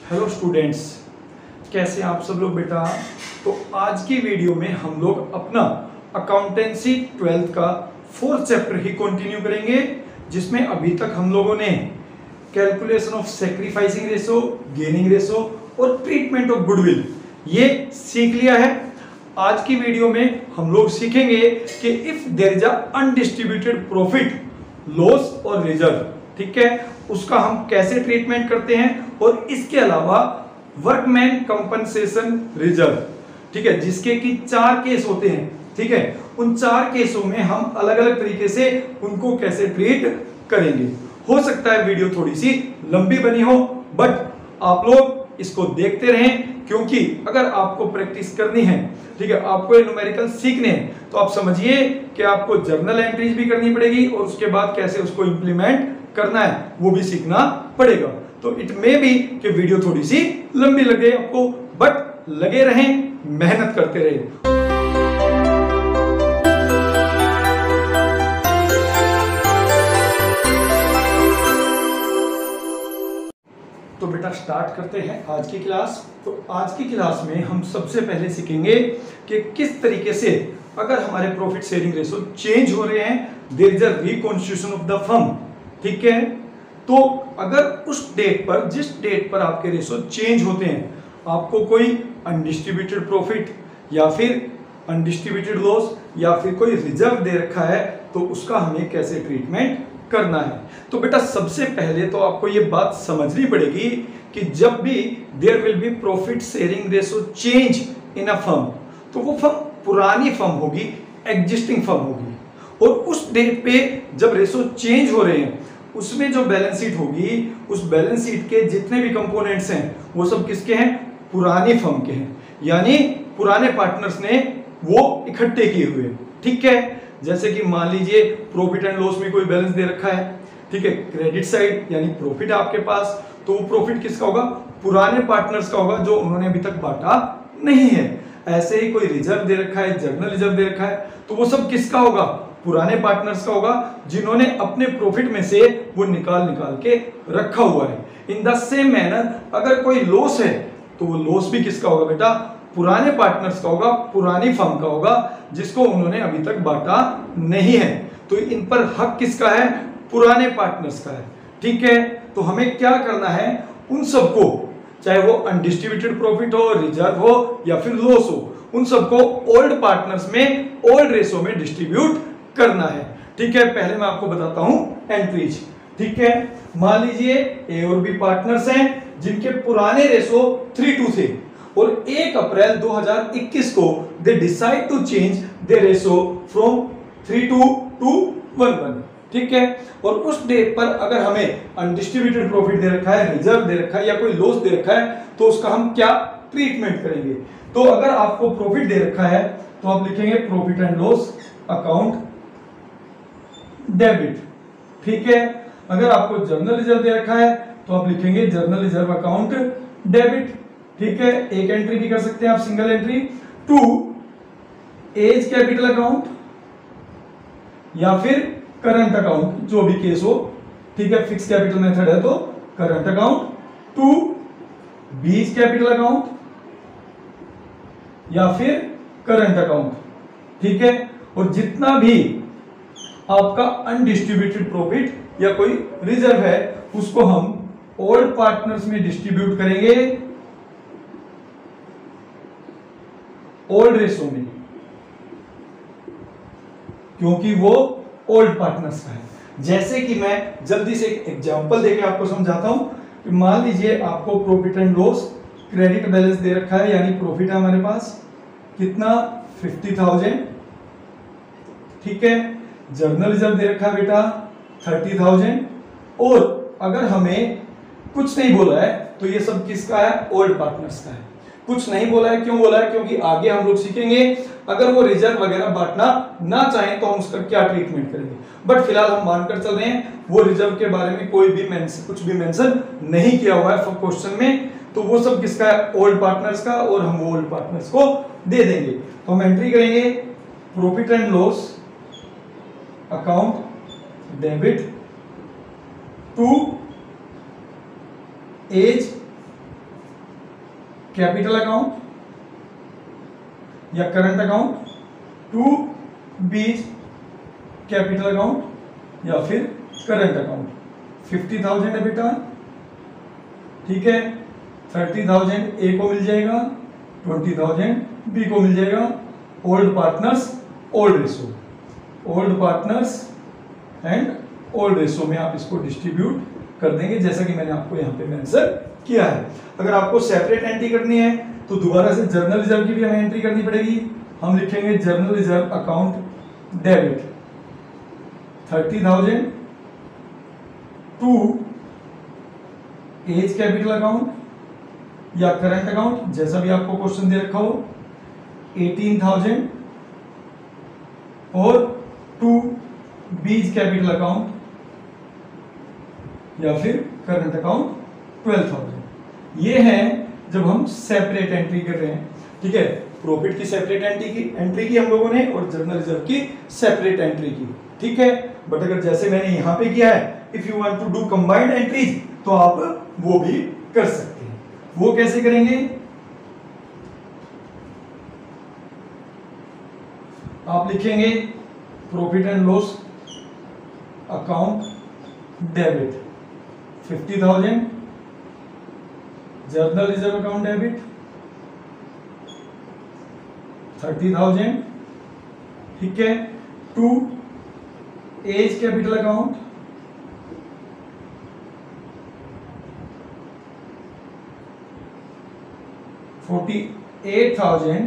Hello students, कैसे आप सब लोग बेटा। तो आज की वीडियो में हम लोग अपना अकाउंटेंसी 12th का 4th चैप्टर ही कंटिन्यू करेंगे, जिसमें अभी तक हम लोगों ने calculation of sacrificing ratio, gaining ratio और ट्रीटमेंट ऑफ गुडविल ये सीख लिया है। आज की वीडियो में हम लोग सीखेंगे कि if there is a undistributed profit, loss और रिजर्व, ठीक है, उसका हम कैसे ट्रीटमेंट करते हैं, और इसके अलावा वर्कमैन कंपनसेशन रिजर्व, ठीक है, जिसके कि 4 केस होते हैं, ठीक है, उन 4 केसों में हम अलग अलग तरीके से उनको कैसे ट्रीट करेंगे। हो सकता है वीडियो थोड़ी सी लंबी बनी हो, बट आप लोग इसको देखते रहें, क्योंकि अगर आपको प्रैक्टिस करनी है, ठीक है, आपको ये न्यूमेरिकल सीखने हैं, तो आप समझिए कि आपको जर्नल एंट्रीज भी करनी पड़ेगी और उसके बाद कैसे उसको इंप्लीमेंट करना है वो भी सीखना पड़ेगा। तो इट मे बी कि वीडियो थोड़ी सी लंबी लगे आपको, बट लगे रहें, मेहनत करते रहें। तो बेटा स्टार्ट करते हैं आज की क्लास। तो आज की क्लास में हम सबसे पहले सीखेंगे कि किस तरीके से अगर हमारे प्रॉफिट शेयरिंग रेशो चेंज हो रहे हैं, there is a reconstitution of the firm, ठीक है। तो अगर उस डेट पर, जिस डेट पर आपके रेशो चेंज होते हैं, आपको कोई अनडिस्ट्रीब्यूटेड प्रॉफिट या फिर अनडिस्ट्रीब्यूटेड लॉस या फिर कोई रिजर्व दे रखा है, तो उसका हमें कैसे ट्रीटमेंट करना है। तो बेटा सबसे पहले तो आपको ये बात समझनी पड़ेगी कि जब भी there will be profit sharing ratio change in a firm, तो वो फर्म पुरानी फर्म होगी, एग्जिस्टिंग फर्म होगी, और उस डेट पे जब रेशो चेंज हो रहे हैं, उसमें जो बैलेंस शीट होगी, उस बैलेंस शीट के जितने भी कंपोनेंट्स हैं वो सब किसके हैं? पुरानी फर्म के हैं, यानी पुराने पार्टनर्स ने वो इकट्ठे किए हुए, ठीक है। जैसे कि मान लीजिए प्रॉफिट एंड लॉस में कोई बैलेंस दे रखा है, ठीक है, क्रेडिट साइड यानी प्रॉफिट आपके पास, तो वो प्रॉफिट किसका होगा? पुराने पार्टनर्स का होगा, जो उन्होंने अभी तक बांटा नहीं है। ऐसे ही कोई रिजर्व दे रखा है, जर्नल रिजर्व दे रखा है, तो वो सब किसका होगा? पुराने पार्टनर्स का होगा, जिन्होंने अपने प्रॉफिट में से वो निकाल के रखा हुआ है। इन द सेम मैनर अगर कोई लॉस है, तो वो लॉस भी किसका होगा बेटा? पुराने पार्टनर्स का होगा, पुरानी फर्म का होगा, जिसको उन्होंने अभी तक बांटा नहीं है। तो इन पर हक किसका है? पुराने पार्टनर्स का है, ठीक है। तो हमें क्या करना है? उन सबको, चाहे वो अनडिस्ट्रीब्यूटेड प्रॉफिट हो, रिजर्व हो या फिर लॉस हो, उन सबको ओल्ड पार्टनर्स में, ओल्ड रेशो में डिस्ट्रीब्यूट करना है, ठीक है। पहले मैं आपको बताता हूं एंट्रीज, ठीक है। मान लीजिए ए और बी पार्टनर्स हैं, जिनके पुराने रेशो 3:2 थे, और 1 अप्रैल 2021 को they decide to change the ratio from 3:2 to 1:1, ठीक है। और उस डेट पर अगर हमें अनडिस्ट्रीब्यूटेड प्रॉफिट दे रखा है, रिजर्व दे रखा है या कोई लॉस दे रखा है, तो उसका हम क्या ट्रीटमेंट करेंगे? तो अगर आपको प्रॉफिट दे रखा है, तो आप लिखेंगे profit and loss account debit, ठीक है। अगर आपको जर्नल रिजर्व दे रखा है, तो आप लिखेंगे जर्नल रिजर्व अकाउंट डेबिट, ठीक है। एक एंट्री भी कर सकते हैं आप, single entry. 2 A's capital account या फिर करंट अकाउंट, जो भी केस हो, ठीक है। फिक्स कैपिटल मेथड है तो करंट अकाउंट। 2 बीज कैपिटल अकाउंट या फिर करंट अकाउंट, ठीक है। और जितना भी आपका अनडिस्ट्रीब्यूटेड प्रॉफिट या कोई रिजर्व है, उसको हम ओल्ड पार्टनर्स में डिस्ट्रीब्यूट करेंगे, ओल्ड रेशो में, क्योंकि वो ओल्ड पार्टनर्स का है। जैसे कि मैं जल्दी से एक एग्जांपल देके आपको समझाता हूं कि मान लीजिए आपको profit and loss credit balance दे रखा है, यानी प्रॉफिट है हमारे पास कितना? 50,000, ठीक है। जर्नल रिजर्व दे रखा है बेटा 30,000, और अगर हमें कुछ नहीं बोला है, तो ये सब किसका है? ओल्ड पार्टनर्स का है। कुछ नहीं बोला है, क्यों बोला है? क्योंकि आगे हम लोग सीखेंगे अगर वो रिजर्व वगैरह बांटना ना चाहें, तो हम उसका क्या ट्रीटमेंट करेंगे। बट फिलहाल हम मानकर चल रहे हैं वो रिजर्व के बारे में कोई भी कुछ भी मेंशन नहीं किया हुआ है क्वेश्चन में, तो वो सब किसका है? ओल्ड पार्टनर्स का, और हम वो ओल्ड पार्टनर्स को दे देंगे। तो हम एंट्री करेंगे profit and loss account debit to A's capital account या current account, to B's capital account या फिर करंट अकाउंट। 50,000 है बेटा, ठीक है। 30,000 ए को मिल जाएगा, 20,000 बी को मिल जाएगा। Old partners old ratio, old partners and old ratio में आप इसको डिस्ट्रीब्यूट कर देंगे, जैसा कि मैंने आपको यहाँ पे मेंशन किया है। अगर आपको सेपरेट एंट्री करनी है तो दोबारा से जर्नल रिजर्व की भी हमें एंट्री करनी पड़ेगी। हम लिखेंगे journal reserve account debit 30,000 to A's capital account या करंट अकाउंट, जैसा भी आपको क्वेश्चन दे रखा हो, 18,000 और टू बीज कैपिटल अकाउंट या फिर करंट अकाउंट 12,000। ये है जब हम सेपरेट एंट्री कर रहे हैं, ठीक है। प्रॉफिट की सेपरेट एंट्री की हम लोगों ने और जर्नल रिजर्व की सेपरेट एंट्री की, ठीक है। बट अगर जैसे मैंने यहां पे किया है, if you want to do combined entries, तो आप वो भी कर सकते हैं। वो कैसे करेंगे, आप लिखेंगे profit and loss account debit 50,000, journal reserve account debit 30,000, ठीक है, to A's capital account 48,000,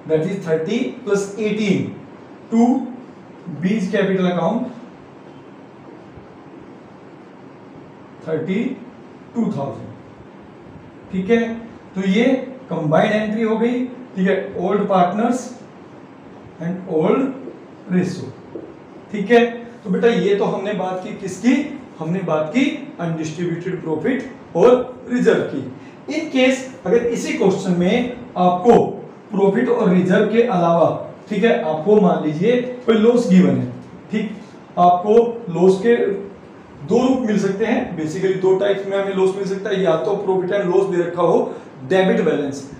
that is 30 plus 18 to B's capital account 32,000, ठीक है। तो ये कंबाइंड एंट्री हो गई, ठीक है, old partners and old ratio, ठीक है। तो बेटा ये तो हमने बात की किसकी, हमने बात की अनडिस्ट्रीब्यूटेड प्रॉफिट और रिजर्व की। इन केस अगर इसी क्वेश्चन में आपको प्रॉफिट और रिजर्व के अलावा, ठीक है, आपको मान लीजिए कोई लॉस गिवन है, ठीक, आपको लॉस के दो रूप मिल सकते हैं, बेसिकली दो टाइप्स में हमें लॉस मिल सकता है। या तो प्रॉफिट एंड लॉस दे रखा हो डेबिट बैलेंस,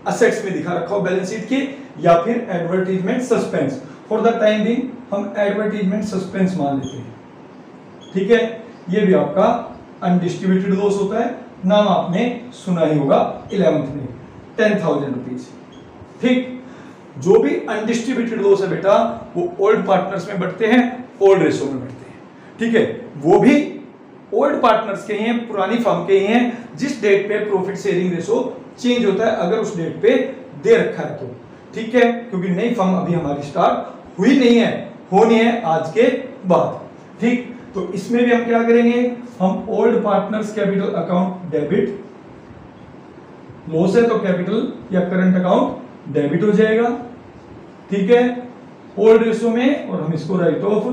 असेट्स में दिखा रखा हो बैलेंस शीट के, या फिर advertisement suspense. For the time being हम एडवर्टाइजमेंट सस्पेंस मान लेते हैं, ठीक है। ये भी आपका अनडिस्ट्रीब्यूटेड लॉस होता है, नाम आपने सुना ही होगा 11th में, 10,000 रुपीज, ठीक। जो भी अनडिस्ट्रीब्यूटेड लॉस है बेटा, वो ओल्ड पार्टनर्स में बढ़ते हैं, ओल्ड रेशो में बढ़ते हैं, ठीक है। वो भी ओल्ड पार्टनर्स के ही हैं, पुरानी फर्म के ही हैं, जिस डेट पे प्रॉफिट शेयरिंग रेशो चेंज होता है, अगर उस डेट पे दे रखा है तो, ठीक है। क्योंकि नई फर्म अभी हमारी स्टार्ट हुई नहीं है, होनी है आज के बाद, ठीक। तो इसमें भी हम क्या करेंगे, हम old partners capital account debit, loss है तो कैपिटल या करंट अकाउंट डेबिट हो जाएगा, ठीक है, ओल्ड रेशो में, और हम इसको राइट ऑफ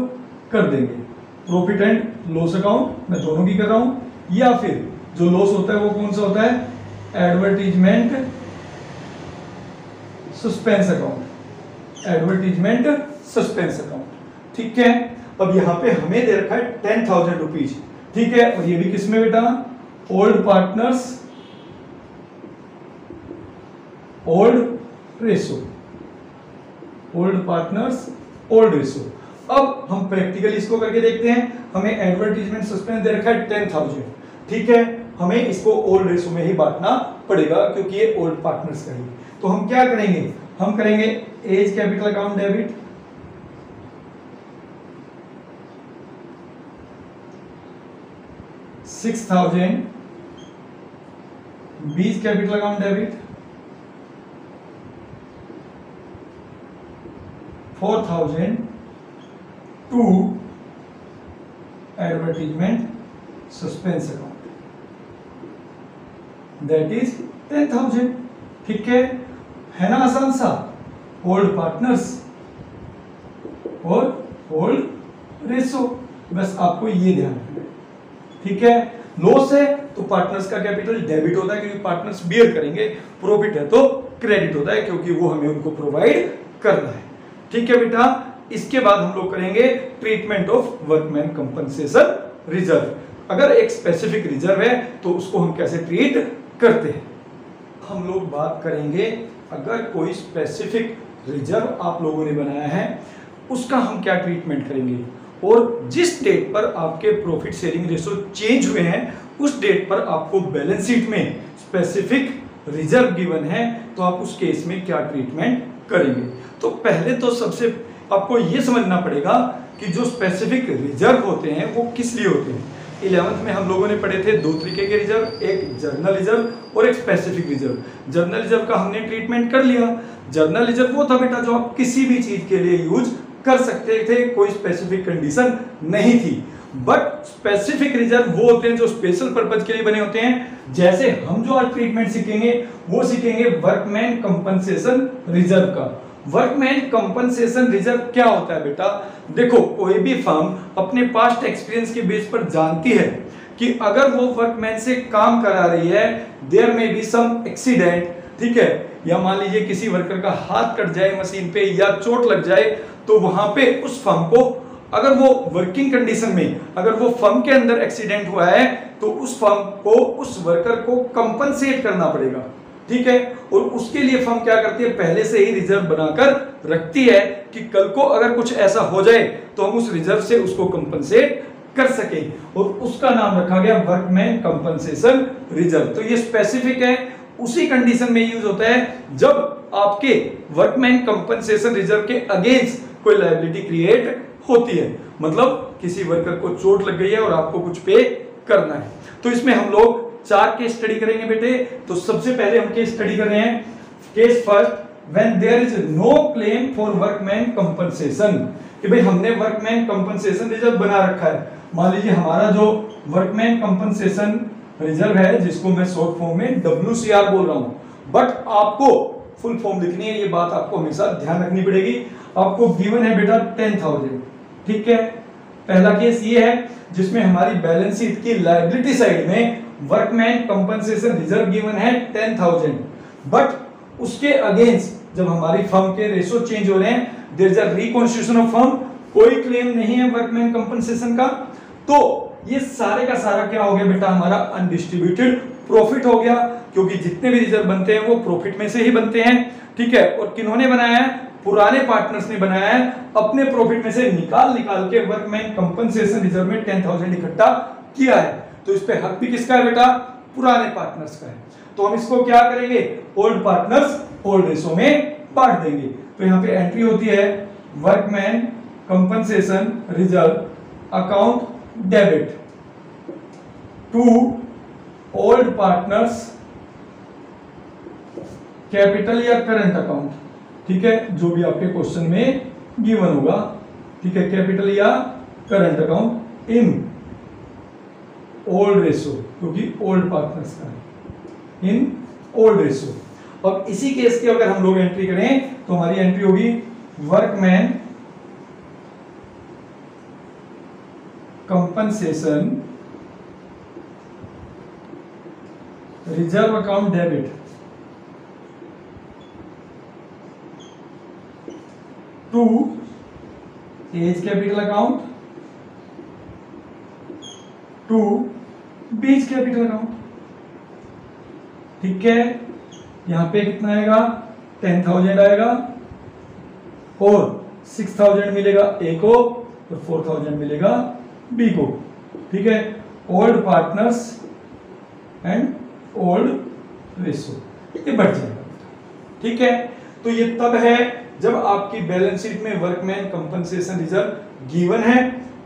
कर देंगे। प्रॉफिट एंड लॉस अकाउंट मैं दोनों की कर रहा हूं, या फिर जो लॉस होता है वो कौन सा होता है, advertisement suspense account, advertisement suspense account, ठीक है। अब यहां पे हमें दे रखा है 10,000 रुपीज, ठीक है, और ये भी किसमें बेटा, old partners old ratio, old partners old ratio. अब हम प्रैक्टिकली इसको करके देखते हैं। हमें एडवर्टीजमेंट सस्पेंस दे रखा है 10,000, ठीक है, हमें इसको ओल्ड रेशो में ही बांटना पड़ेगा क्योंकि ये ओल्ड पार्टनर्स का ही। तो हम क्या करेंगे, हम करेंगे as capital account debit 6,000, B's capital account debit 4,000 to advertisement suspense account, that is 10,000, ठीक है ना, आसान सा। ओल्ड पार्टनर्स और ओल्ड रेशो, बस आपको ये ध्यान रखना है, ठीक है। लॉस है तो पार्टनर्स का कैपिटल डेबिट होता है क्योंकि पार्टनर्स बियर करेंगे, प्रॉफिट है तो क्रेडिट होता है क्योंकि वो हमें उनको प्रोवाइड करना है, ठीक है बेटा। इसके बाद हम लोग करेंगे treatment of workman compensation reserve. अगर एक स्पेसिफिक रिजर्व है तो उसको हम कैसे ट्रीट करते हैं, हम लोग बात करेंगे अगर कोई स्पेसिफिक रिजर्व आप लोगों ने बनाया है उसका हम क्या ट्रीटमेंट करेंगे, और जिस डेट पर आपके प्रॉफिट शेयरिंग रेशो चेंज हुए हैं उस डेट पर आपको बैलेंस शीट में स्पेसिफिक रिजर्व गिवन है तो आप उस केस में क्या ट्रीटमेंट करेंगे। तो पहले तो सबसे आपको ये समझना पड़ेगा कि जो स्पेसिफिक रिजर्व होते हैं वो किस लिए होते हैं। 11th में हम लोगों ने पढ़े थे दो तरीके के रिजर्व, एक जर्नल रिजर्व और एक स्पेसिफिक रिजर्व। जर्नल रिजर्व का हमने ट्रीटमेंट कर लिया। जर्नल रिजर्व वो था बेटा जो आप किसी भी चीज के लिए यूज कर सकते थे, कोई स्पेसिफिक कंडीशन नहीं थी। बट स्पेसिफिक रिजर्व वो होते हैं जो स्पेशल पर्पज के लिए बने होते हैं। जैसे हम जो आज ट्रीटमेंट सीखेंगे वो सीखेंगे वर्कमैन कंपनसेशन रिजर्व का। वर्कमैन कंपनसेशन रिजर्व क्या होता है बेटा, देखो कोई भी फर्म अपने पास्ट एक्सपीरियंस के बेस पर जानती है कि अगर वो वर्कमैन से काम करा रही है, देयर में बी सम एक्सीडेंट, ठीक है, या मान लीजिए किसी वर्कर का हाथ कट जाए मशीन पे या चोट लग जाए, तो वहां पे उस फर्म को अगर वो वर्किंग कंडीशन में अगर वो फर्म के अंदर एक्सीडेंट हुआ है तो उस फर्म को उस वर्कर को कंपनसेट करना पड़ेगा, ठीक है। और उसके लिए फर्म क्या करती है, पहले से ही रिजर्व बनाकर रखती है कि कल को अगर कुछ ऐसा हो जाए तो हम उस रिजर्व से उसको कंपनसेट कर सके, और उसका नाम रखा गया वर्कमैन कंपनसेशन रिजर्व। तो ये स्पेसिफिक है, उसी कंडीशन में यूज होता है जब आपके वर्कमैन कंपनसेशन रिजर्व के अगेंस्ट कोई लायबिलिटी क्रिएट होती है, मतलब किसी वर्कर को चोट लग गई है और आपको कुछ पे करना है। तो इसमें हम लोग 4 केस स्टडी करेंगे बेटे। तो सबसे पहले हम केस स्टडी कर रहे हैं। Case first, when there is no claim for workman compensation, कि भाई हमने वर्कमैन कंपनसेशन रिजर्व बना रखा है। मान लीजिए हमारा जो वर्कमैन कंपनसेशन रिजर्व है जिसको मैं शॉर्ट फॉर्म में WCR बोल रहा हूं, बट आपको फुल फॉर्म लिखनी है, ये बात आपको हमेशा ध्यान रखनी पड़ेगी। आपको गिवन है बेटा 10,000, ठीक है। पहला केस ये है जिसमें हमारी बैलेंस शीट की लायबिलिटी साइड में वर्कमैन कंपनसेशन रिजर्व गिवन है 10,000, बट उसके अगेंस्ट जब हमारी फर्म के रेशो चेंज हो रहे हैं, there is a reconstitution of firm, कोई क्लेम नहीं है वर्कमैन कंपनसेशन का, तो ये सारे का सारा क्या हो गया बेटा, हमारा अनडिस्ट्रीब्यूटेड प्रॉफिट हो गया, क्योंकि जितने भी रिजर्व बनते हैं वो प्रॉफिट में से ही बनते हैं, ठीक है। और किन्होंने बनाया है, पुराने पार्टनर्स ने बनाया है, अपने प्रॉफिट में से निकाल के वर्कमैन कंपनसेशन रिजर्व में 10,000 इकट्ठा किया है। तो इस पे हक भी किसका है बेटा, पुराने पार्टनर्स का है। तो हम इसको क्या करेंगे, ओल्ड पार्टनर्स ओल्ड रेशो में बांट देंगे। तो यहाँ पे एंट्री होती है workman compensation reserve account debit to old partners capital या करंट अकाउंट, ठीक है, जो भी आपके क्वेश्चन में गिवन होगा, ठीक है, कैपिटल या current account in old ratio, क्योंकि ओल्ड पार्टनर्स का है, इन ओल्ड रेशो। अब इसी केस की अगर हम लोग एंट्री करें तो हमारी एंट्री होगी workman compensation reserve account debit to A's capital account to B's capital account, ठीक है। यहां पे कितना आएगा, 10,000 आएगा और 6,000 मिलेगा ए को और 4,000 मिलेगा बी को, ठीक है। Old partners and old ratio ये बढ़ जाएगा, ठीक है। तो ये तब है जब आपकी बैलेंस शीट में वर्कमैन कंपनसेशन रिजर्व गिवन है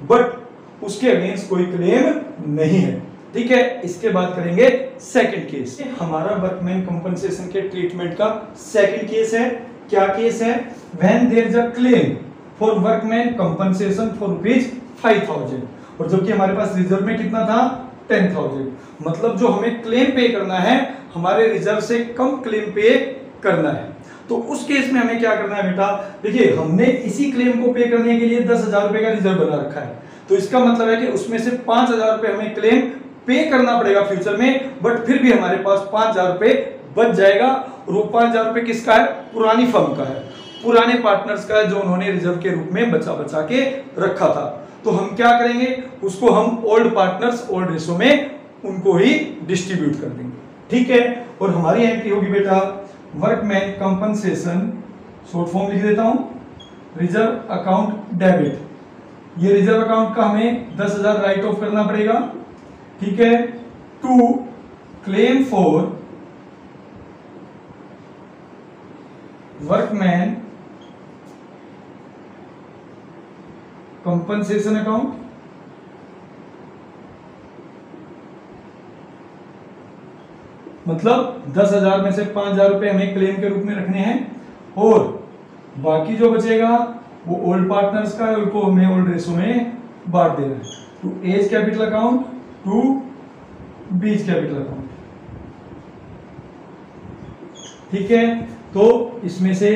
बट उसके अगेंस्ट कोई क्लेम नहीं है, ठीक है। इसके बाद करेंगे सेकंड केस। हमारा वर्कमैन कंपनसेशन के ट्रीटमेंट का सेकंड केस है। क्या केस है, when there is a claim for workman compensation for rupees 5,000 और जबकि हमारे पास रिजर्व में कितना था 10,000, मतलब जो हमें क्लेम पे करना है हमारे रिजर्व से कम क्लेम पे करना है। तो उस केस में हमें क्या करना है बेटा, देखिए हमने इसी क्लेम को पे करने के लिए 10,000 रुपए का रिजर्व बना रखा है, तो इसका मतलब है कि उसमें से 5,000 रुपए हमें क्लेम पे करना पड़ेगा फ्यूचर में, बट फिर भी हमारे पास 5,000 रुपए बच जाएगा। और वो 5,000 रुपए किसका है, पुरानी फर्म का है, पुराने पार्टनर्स का है जो उन्होंने रिजर्व के रूप में बचा के रखा था। तो हम क्या करेंगे, उसको हम ओल्ड पार्टनर्स ओल्ड रेशो में उनको ही डिस्ट्रीब्यूट कर देंगे, ठीक है। और हमारी एंट्री होगी बेटा वर्कमैन कंपनसेशन, शॉर्ट फॉर्म लिख देता हूं, रिजर्व अकाउंट डेबिट। ये रिजर्व अकाउंट का हमें 10,000 राइट ऑफ करना पड़ेगा, ठीक है, to claim for workman compensation account, मतलब 10,000 में से 5,000 रुपए हमें क्लेम के रूप में रखने हैं और बाकी जो बचेगा वो ओल्ड पार्टनर्स का है, उनको हमें ओल्ड रेशो में बांट देना है। To A's capital account, to B's capital account, ठीक है। तो इसमें से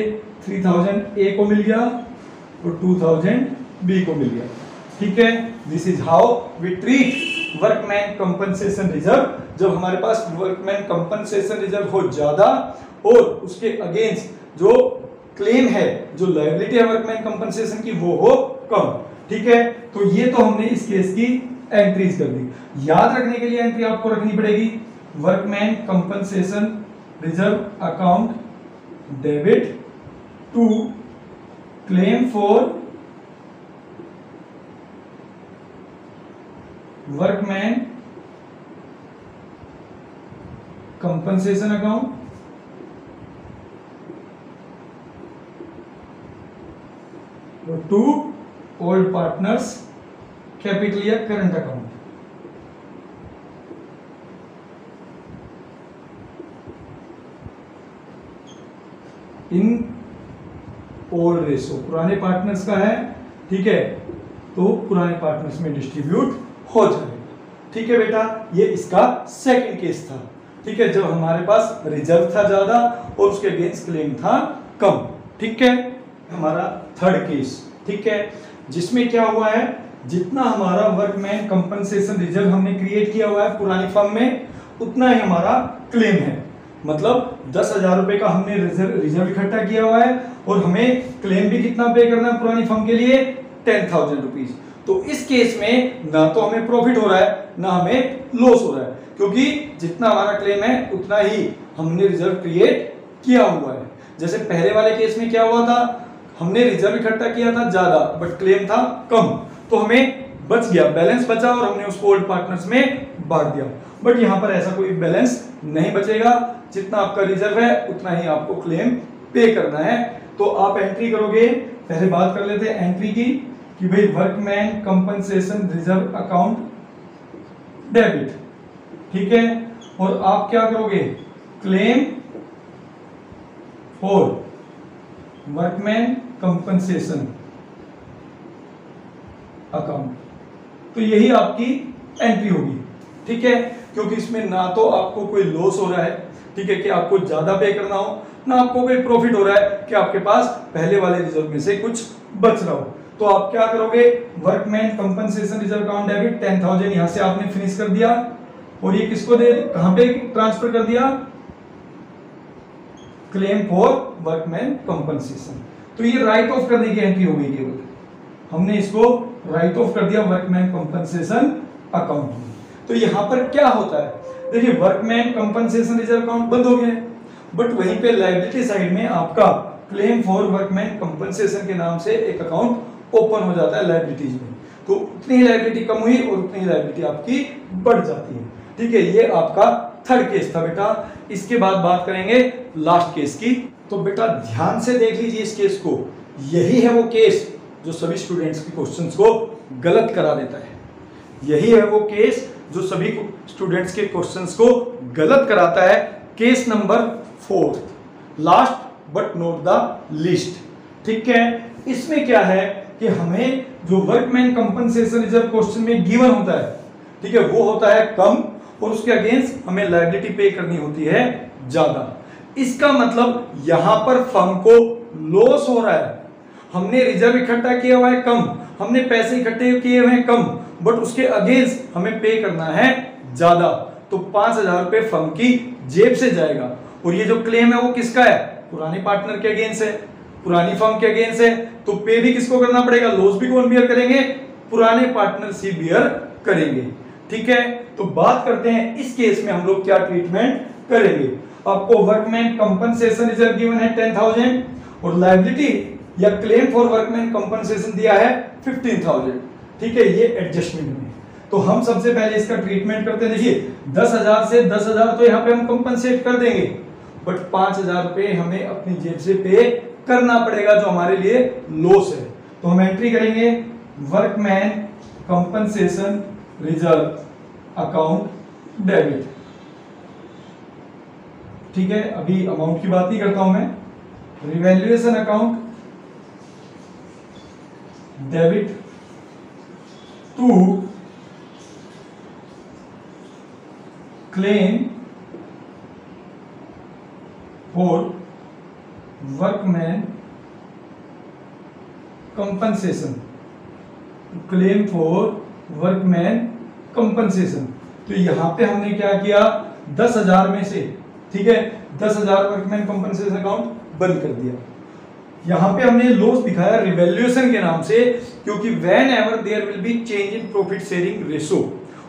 3,000 ए को मिल गया और 2,000 बी को मिल गया, ठीक है। This is how we treat workman compensation reserve. जब हमारे पास वर्कमैन कंपनसेशन रिजर्व हो ज्यादा और उसके अगेंस्ट जो क्लेम है, जो लायबिलिटी है वर्कमैन कंपनसेशन की, वो हो कम, ठीक है। तो ये तो हमने इस केस की एंट्रीज कर दी। याद रखने के लिए एंट्री आपको रखनी पड़ेगी workman compensation reserve account debit to claim for workman compensation account और टू ओल्ड पार्टनर्स कैपिटल या current account. In old ratio पुराने पार्टनर्स का है, ठीक है, तो पुराने पार्टनर्स में डिस्ट्रीब्यूट हो जाएगा, ठीक है बेटा। ये इसका सेकंड केस था, ठीक है, जब हमारे पास रिजर्व था ज्यादा और उसके अगेंस्ट क्लेम था कम, ठीक है। हमारा थर्ड केस, ठीक है, जिसमें क्या हुआ है, जितना हमारा वर्कमैन कंपनसेशन रिजर्व हमने क्रिएट किया हुआ है पुरानी फर्म में, उतना ही हमारा क्लेम है। मतलब 10,000 रुपए का हमने रिजर्व इकट्ठा किया हुआ है और हमें क्लेम भी कितना पे करना है पुरानी फर्म के लिए, 10,000 रुपीज। तो इस केस में ना तो हमें प्रॉफिट हो रहा है ना हमें लॉस हो रहा है, क्योंकि जितना हमारा क्लेम है उतना ही हमने रिजर्व क्रिएट किया हुआ है। जैसे पहले वाले केस में क्या हुआ था, हमने रिजर्व इकट्ठा किया था ज्यादा बट क्लेम था कम, तो हमें बच गया, बैलेंस बचा और हमने उसको ओल्ड पार्टनर्स में बांट दिया। बट यहाँ पर ऐसा कोई बैलेंस नहीं बचेगा, जितना आपका रिजर्व है उतना ही आपको क्लेम पे करना है। तो आप एंट्री करोगे, पहले बात कर लेते हैं एंट्री की, कि भाई workman compensation reserve account debit, ठीक है, और आप क्या करोगे, claim for workman compensation account. तो यही आपकी एंट्री होगी, ठीक है, क्योंकि इसमें ना तो आपको कोई लॉस हो रहा है, ठीक है, कि आपको ज्यादा पे करना हो, ना आपको कोई प्रॉफिट हो रहा है कि आपके पास पहले वाले रिजर्व में से कुछ बच रहा हो। तो आप क्या करोगे, workman compensation reserve account debit 10,000 यहां से आपने फिनिश कर दिया और ये किसको दे, कहां पे ट्रांसफर कर दिया, क्लेम फॉर वर्कमैन कंपनसेशन। तो ये राइट ऑफ करने की एंट्री हो गई, केवल हमने इसको राइट ऑफ कर दिया वर्कमैन कंपनसेशन अकाउंट में। तो यहां पर क्या होता है, देखिए वर्कमैन कंपनसेशन रिजर्व अकाउंट बंद हो गया, बट वहीं पे लायबिलिटी साइड में आपका क्लेम फॉर वर्कमैन कंपनसेशन के नाम से एक अकाउंट ओपन हो जाता है लायबिलिटीज में। तो उतनी ही लायबिलिटी कम हुई और उतनी ही लायबिलिटी आपकी बढ़ जाती है, ठीक है। ये आपका थर्ड केस था बेटा। इसके बाद बात करेंगे लास्ट केस की। तो बेटा ध्यान से देख लीजिए इस केस को, यही है वो केस जो सभी स्टूडेंट्स के क्वेश्चंस को गलत करा देता है। यही है वो केस जो सभी स्टूडेंट्स के क्वेश्चंस को गलत कराता है। Case number 4, last but not the least, ठीक है। इसमें क्या है कि हमें जो वर्कमैन कंपनसेशन रिजर्व क्वेश्चन में गिवन होता है, ठीक है, वो होता है कम और उसके अगेंस्ट हमें लायबिलिटी पे करनी होती है ज्यादा। इसका मतलब यहां पर फर्म को लॉस हो रहा है, हमने रिजर्व इकट्ठा किया हुआ है कम, हमने पैसे इकट्ठे किए हुए हैं कम, बट उसके अगेंस्ट हमें पे करना है ज्यादा। तो 5,000 रुपए फर्म की जेब से जाएगा और ये जो क्लेम है वो किसका है, पुराने पार्टनर के अगेंस्ट है, पुरानी फर्म के अगेंस्ट है। तो पे भी किसको करना पड़ेगा, लॉस भी कौन बियर करेंगे, पुराने पार्टनर ही बियर करेंगे, ठीक है। तो बात करते हैं इस केस में हम लोग क्या ट्रीटमेंट करेंगे। आपको वर्कमैन कंपनसेशन रिजर्व गिवन है 10,000 और लायबिलिटी या क्लेम फॉर वर्कमैन कंपनसेशन दिया है 15,000। ठीक है, ये एडजस्टमेंट में। तो हम सबसे पहले इसका ट्रीटमेंट करते हैं। देखिए 10,000 से 10,000 तो यहाँ पे हम कंपनसेट कर देंगे, बट 5,000 रुपए हमें अपनी जेब से पे करना पड़ेगा जो हमारे लिए लॉस है। तो हम एंट्री करेंगे workman compensation reserve account debit. ठीक है, अभी अमाउंट की बात नहीं करता हूं मैं। Revaluation account debit to claim for workman compensation, claim for workman compensation. तो यहां पे हमने क्या किया, 10,000 में से, ठीक है, 10,000 वर्कमैन कंपनसेशन अकाउंट बंद कर दिया। यहां पे हमने लॉस दिखाया रिवैल्यूएशन के नाम से, क्योंकि whenever there will be change in profit sharing ratio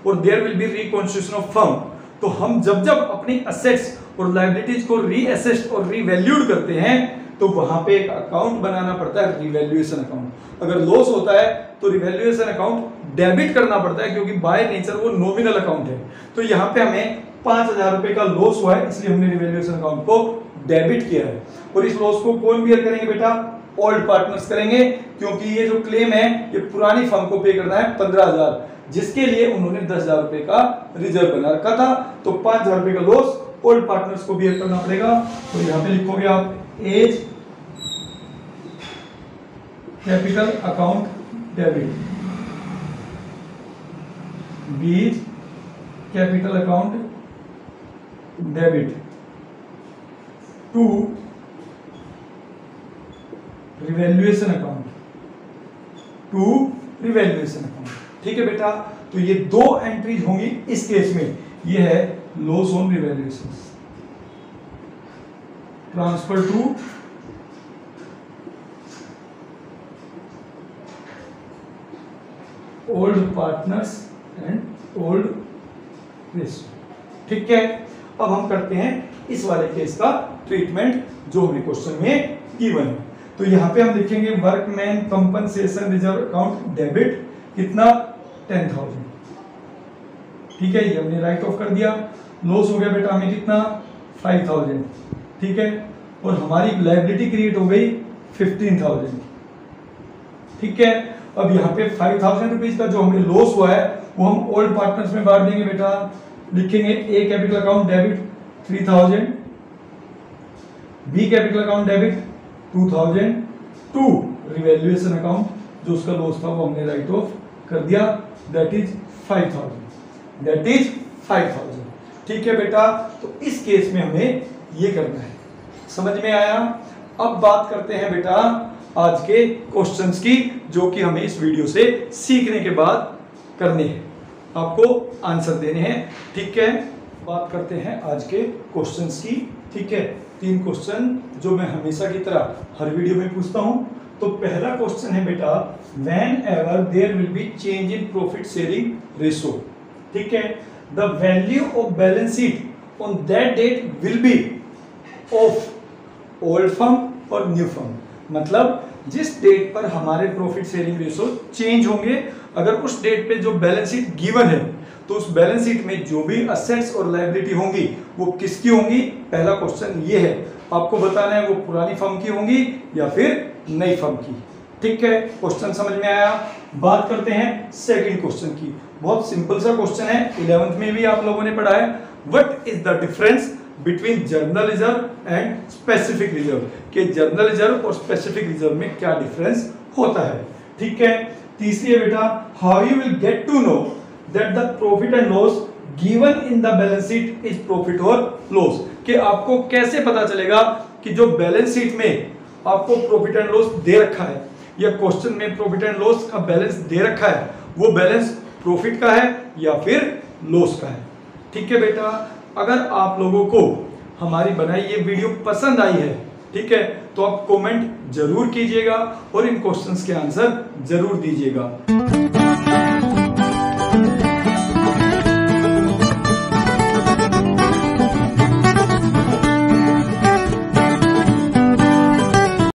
और there will be reconstitution of firm, तो हम जब जब अपनी असेट्स और लायबिलिटीज को रीअसेस्ड और रीवैल्यूड करते हैं तो वहां पे एक अकाउंट बनाना पड़ता है, रिवैल्यूएशन अकाउंट। अगर लॉस होता है तो रिवैल्यूएशन अकाउंट डेबिट करना पड़ता है, क्योंकि बाय नेचर वो नॉमिनल अकाउंट है। तो यहाँ पे हमें 5,000 रुपए का लॉस हुआ है, इसलिए हमने रिवैल्यूएशन अकाउंट को डेबिट किया है। और इस लॉस को कौन बियर करेंगे बेटा, ओल्ड पार्टनर्स करेंगे, क्योंकि ये जो क्लेम है ये पुरानी फर्म को पे करना है 15,000, जिसके लिए उन्होंने 10,000 रुपए का रिजर्व बना रखा था। तो 5,000 रुपए का लॉस ओल्ड पार्टनर्स को बियर करना पड़ेगा। तो यहाँ पे लिखोगे आप A's capital account debit, B's capital account debit to revaluation account, to revaluation account. ठीक है बेटा, तो ये दो एंट्रीज होंगी इस केस में। ये है loss on revaluation, transfer to old partners and old ratio. ठीक है, अब हम करते हैं इस वाले केस का ट्रीटमेंट जो हमें क्वेश्चन में गिवन है। तो यहां पे हम लिखेंगे workman compensation reserve account debit, कितना 10,000। ठीक है, ये हमने राइट ऑफ कर दिया। लॉस हो गया बेटा हमें कितना 5,000। ठीक है, और हमारी लायबिलिटी क्रिएट हो गई 15,000। ठीक है, अब यहाँ पे 5,000 रुपीज का जो हमें लॉस हुआ है वो हम ओल्ड पार्टनर्स में बांट देंगे बेटा। लिखेंगे A capital account debit 3,000, B capital account debit 2,000 to revaluation account जो उसका लॉस था वो हमने राइट ऑफ कर दिया, दैट इज 5,000, दैट इज 5,000। ठीक है बेटा, तो इस केस में हमें ये करना है। समझ में आया? अब बात करते हैं बेटा आज के क्वेश्चंस की, जो कि हमें इस वीडियो से सीखने के बाद करने हैं, आपको आंसर देने हैं। ठीक है, बात करते हैं आज के क्वेश्चंस की। ठीक है, 3 क्वेश्चन जो मैं हमेशा की तरह हर वीडियो में पूछता हूं। तो पहला क्वेश्चन है बेटा, whenever there will be change in profit sharing ratio, ठीक है, the value of balance sheet on that date will be of old firm और न्यू फर्म। मतलब जिस डेट पर हमारे प्रॉफिट शेयरिंग रेशो चेंज होंगे, अगर उस डेट पे जो बैलेंस शीट गिवन है तो उस बैलेंस शीट में जो भी असेट्स और लायबिलिटी होंगी वो किसकी होंगी। पहला क्वेश्चन ये है, आपको बताना है वो पुरानी फर्म की होंगी या फिर नई फर्म की। ठीक है, क्वेश्चन समझ में आया। बात करते हैं सेकंड क्वेश्चन की। बहुत सिंपल सा क्वेश्चन है, 11th में भी आप लोगों ने पढ़ा है। What is the difference between journal reserve and specific reserve, के जर्नल रिजर्व और स्पेसिफिक रिजर्व में क्या डिफरेंस होता है। ठीक है, तीसरी है बेटा, how you will get to know that the profit and loss given in the balance sheet is profit और लॉस, कि आपको कैसे पता चलेगा कि जो बैलेंस शीट में आपको प्रॉफिट एंड लॉस दे रखा है या क्वेश्चन में प्रॉफिट एंड लॉस का बैलेंस दे रखा है वो बैलेंस प्रॉफिट का है या फिर लॉस का है। ठीक है बेटा, अगर आप लोगों को हमारी बनाई ये वीडियो पसंद आई है, ठीक है, तो आप कमेंट जरूर कीजिएगा और इन क्वेश्चंस के आंसर जरूर दीजिएगा।